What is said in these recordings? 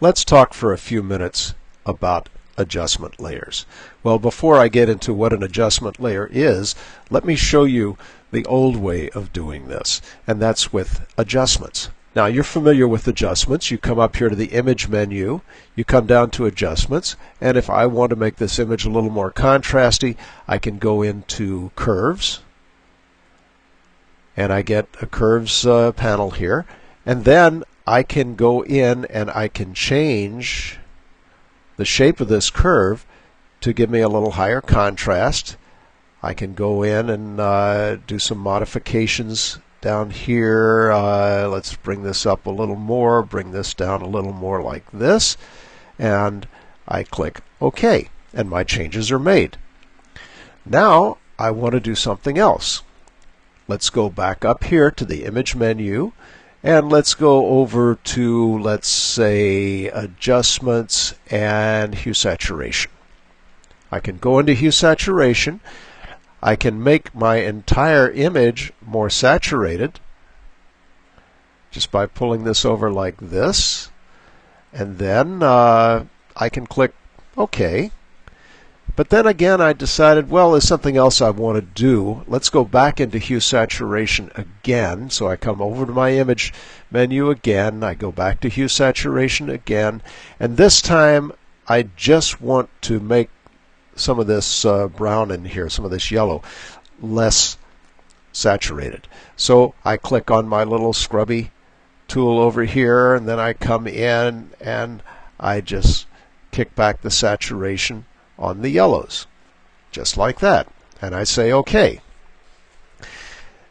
Let's talk for a few minutes about adjustment layers. Well, before I get into what an adjustment layer is, let me show you the old way of doing this, and that's with adjustments. Now, you're familiar with adjustments. You come up here to the image menu, you come down to adjustments, and if I want to make this image a little more contrasty, I can go into curves, and I get a curves panel here, and then I can go in and I can change the shape of this curve to give me a little higher contrast. I can go in and do some modifications down here. Let's bring this up a little more, bring this down a little more like this, and I click OK, and my changes are made. Now I want to do something else. Let's go back up here to the image menu, and let's go over to, let's say, adjustments and hue saturation. I can go into hue saturation. I can make my entire image more saturated just by pulling this over like this, and then I can click OK. But then again, I decided, well, there's something else I want to do. Let's go back into hue saturation again. So I come over to my image menu again. I go back to hue saturation again. And this time, I just want to make some of this brown in here, some of this yellow, less saturated. So I click on my little scrubby tool over here, and then I come in and I just kick back the saturation on the yellows, just like that, and I say OK.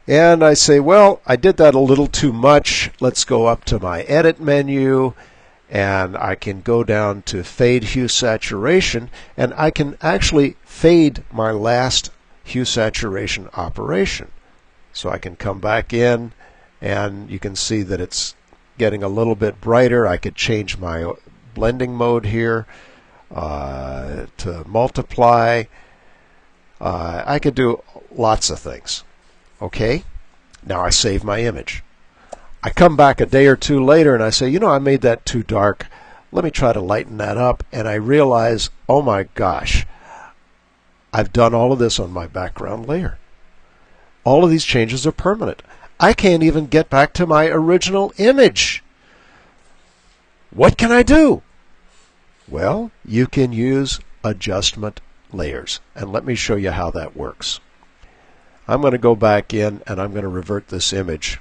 And I say, well, I did that a little too much. Let's go up to my edit menu, and I can go down to fade hue saturation, and I can actually fade my last hue saturation operation. So I can come back in, and you can see that it's getting a little bit brighter. I could change my blending mode here to multiply. I could do lots of things. Okay, now I save my image. I come back a day or two later and I say, you know, I made that too dark. Let me try to lighten that up. And I realize, oh my gosh, I've done all of this on my background layer. All of these changes are permanent. I can't even get back to my original image. What can I do? Well, you can use adjustment layers, and let me show you how that works. I'm going to go back in and I'm going to revert this image.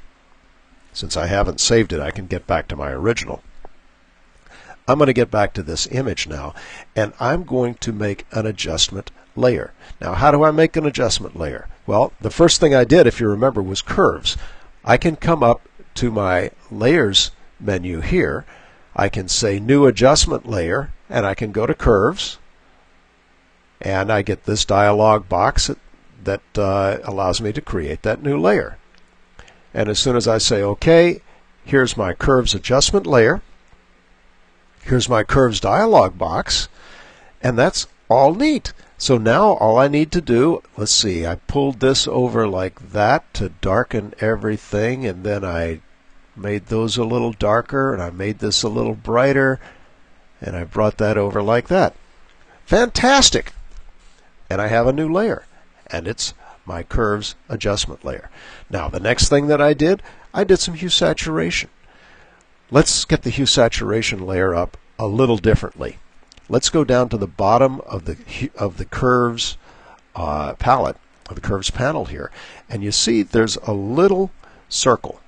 Since I haven't saved it, I can get back to my original. I'm going to get back to this image now, and I'm going to make an adjustment layer. Now, how do I make an adjustment layer? Well, the first thing I did, if you remember, was curves. I can come up to my layers menu here. I can say new adjustment layer, and I can go to curves, and I get this dialog box that allows me to create that new layer. And as soon as I say OK, here's my curves adjustment layer. Here's my curves dialog box, and that's all neat. So now all I need to do, let's see, I pulled this over like that to darken everything, and then I made those a little darker, and I made this a little brighter, and I brought that over like that. Fantastic! And I have a new layer, and it's my curves adjustment layer. Now the next thing that I did some hue saturation. Let's get the hue saturation layer up a little differently. Let's go down to the bottom of the curves palette, of the curves panel here, and you see there's a little circle.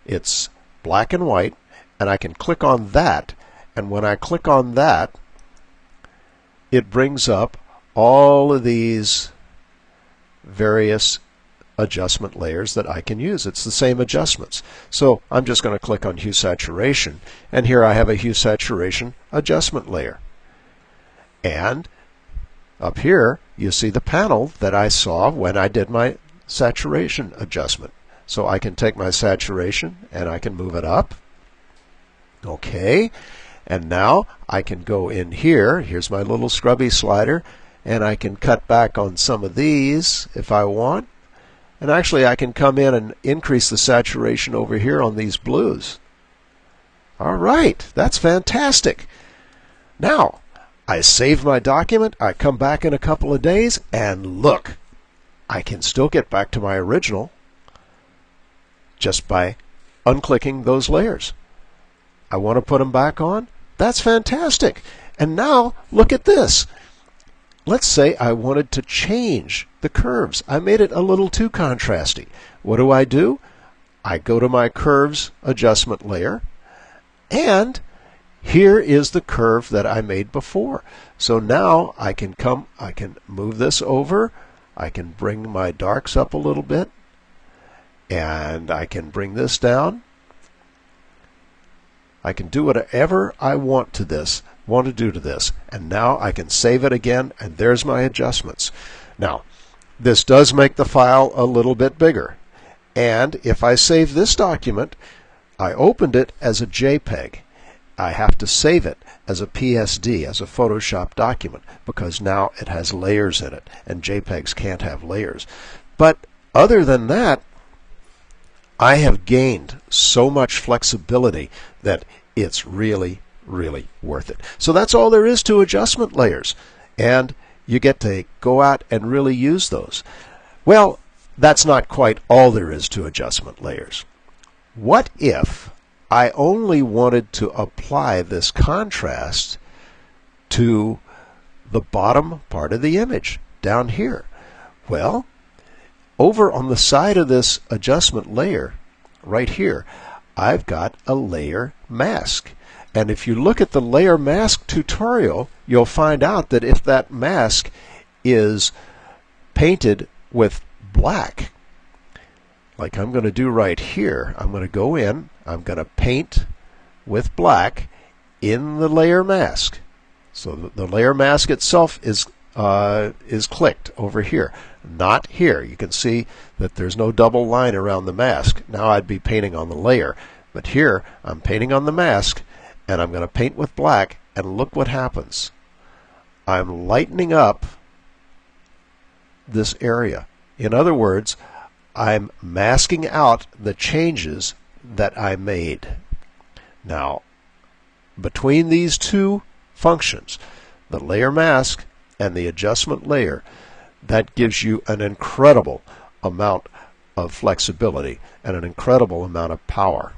It's black and white, and I can click on that, and when I click on that, it brings up all of these various adjustment layers that I can use. It's the same adjustments. So I'm just going to click on hue saturation, and here I have a hue saturation adjustment layer. And up here you see the panel that I saw when I did my saturation adjustment. So I can take my saturation and I can move it up. Okay, and now I can go in here. Here's my little scrubby slider, and I can cut back on some of these if I want. And actually I can come in and increase the saturation over here on these blues. All right, that's fantastic. Now, I save my document, I come back in a couple of days, and look, I can still get back to my original just by unclicking those layers. I want to put them back on. That's fantastic. And now, look at this. Let's say I wanted to change the curves. I made it a little too contrasty. What do? I go to my curves adjustment layer, and here is the curve that I made before. So now I can move this over. I can bring my darks up a little bit, and I can bring this down. I can do whatever I want to do to this, and now I can save it again, and there's my adjustments. Now, this does make the file a little bit bigger, and if I save this document, I opened it as a JPEG. I have to save it as a PSD, as a Photoshop document, because now it has layers in it, and JPEGs can't have layers. But other than that, I have gained so much flexibility that it's really worth it. So that's all there is to adjustment layers, and you get to go out and really use those. Well, that's not quite all there is to adjustment layers. What if I only wanted to apply this contrast to the bottom part of the image down here? Well, over on the side of this adjustment layer right here, I've got a layer mask. And if you look at the layer mask tutorial, you'll find out that if that mask is painted with black, like I'm going to do right here, I'm going to go in, I'm going to paint with black in the layer mask. So the layer mask itself is clicked over here, not here. You can see that there's no double line around the mask. Now I'd be painting on the layer, but here I'm painting on the mask, and I'm going to paint with black, and look what happens. I'm lightening up this area. In other words, I'm masking out the changes that I made. Now, between these two functions, the layer mask and the adjustment layer, that gives you an incredible amount of flexibility and an incredible amount of power.